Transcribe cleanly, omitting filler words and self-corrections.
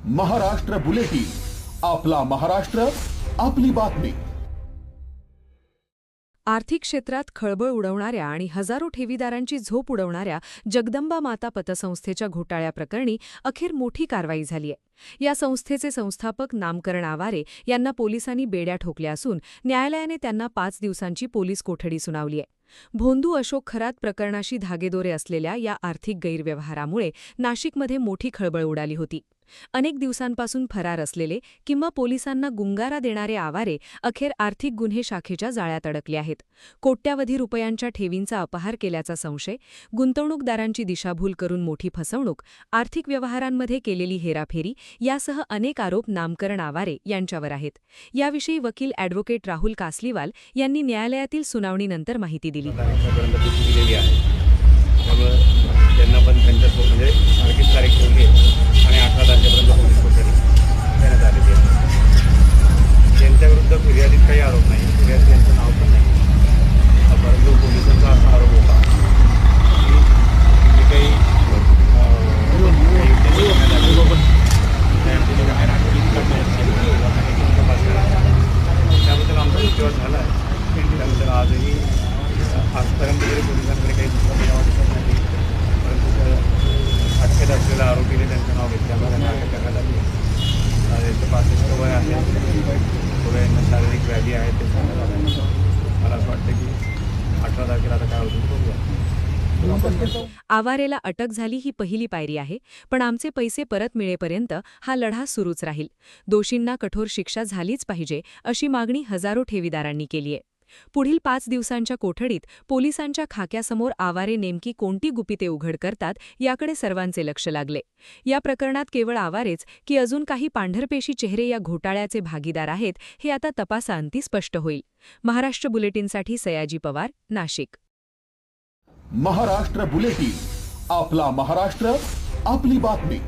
Maharashtra bulletin, आपला महाराष्ट्र, आपली बातमी. आर्थिक क्षेत्रात खळबळ उडवणाऱ्या आणि हजारो ठेवीदारांची झोप उडवणाऱ्या जगदंबा माता पतसंस्थेच्या घोटाळ्याप्रकरणी अखेर मोठी कारवाई झाली आहे. या संस्थेचे संस्थापक नामकरण आवारे यांना पोलिसांनी बेड्या ठोकल्या असून न्यायालयाने त्यांना 5 दिवसांची पोलीस कोठडी सुनावली आहे. भोंदू अशोक खरात प्रकरणाशी धागेदोरे असलेल्या या आर्थिक गैरव्यवहारामुळे नाशिकमध्ये मोठी खळबळ उडाली होती. अनेक दिवसांपासून फरार असलेले किंवा पोलिसांना गुंगारा देणारे आवारे अखेर आर्थिक गुन्हे शाखेच्या जाळ्यात अडकले आहेत. कोट्यावधी रुपयांच्या ठेवींचा अपहार केल्याचा संशय, गुंतवणूकदारांची दिशाभूल करून मोठी फसवणूक, आर्थिक व्यवहारांमध्ये केलेली हेराफेरी यासह अनेक आरोप नामकरण आवारे यांच्यावर आहेत. याविषयी वकील ॲडव्होकेट राहुल कासलीवाल यांनी न्यायालयातील सुनावणीनंतर माहिती दिली. त्यांना पण त्यांच्यासोबत म्हणजे सारखीच तारीख ठेवली आहे आणि 18 तारखेपर्यंत पोलीस कोठडी देण्यात आलेली आहे. त्यांच्याविरुद्ध फिर्यादीत काही आरोप नाही, फिर्यादी यांचं नाव पण नाही. परंतु पोलिसांचा असा आरोप होता की जे काही त्याबद्दल आमचा विश्वास झाला आहे. त्याबद्दल आजपर्यंत तरी पोलिसांकडे काही दुसरा पुरावा दिसत नाही. अटकेत असलेल्या आरोपीने त्यांचं नाव घेतल्यामुळे त्यांना अटक करण्यात आली. त्यांचं 65 वय आहे, थोडं यांना शारीरिक व्याधी आहे ते सांगण्यात आलं. मला असं वाटतं की 18 तारखेला आता काय होतं बघूया. आवारेला अटक झाली ही पहिली पायरी आहे, पण आमचे पैसे परत मिळेपर्यंत हा लढा सुरूच राहील. दोषींना कठोर शिक्षा झालीच पाहिजे अशी मागणी हजारो ठेवीदारांनी केली आहे. पुढील 5 दिवसांच्या कोठडीत पोलिसांच्या खाक्यासमोर आवारे नेमकी कोणती गुपिते उघड करतात याकडे सर्वांचे लक्ष लागले. या प्रकरणात केवळ आवारेच की अजून काही पांढरपेशी चेहरे या घोटाळ्याचे भागीदार आहेत हे आता तपासाअंती स्पष्ट होईल. महाराष्ट्र बुलेटिनसाठी सयाजी पवार, नाशिक. महाराष्ट्र बुलेटिन, आपला महाराष्ट्र, आपली बातमी.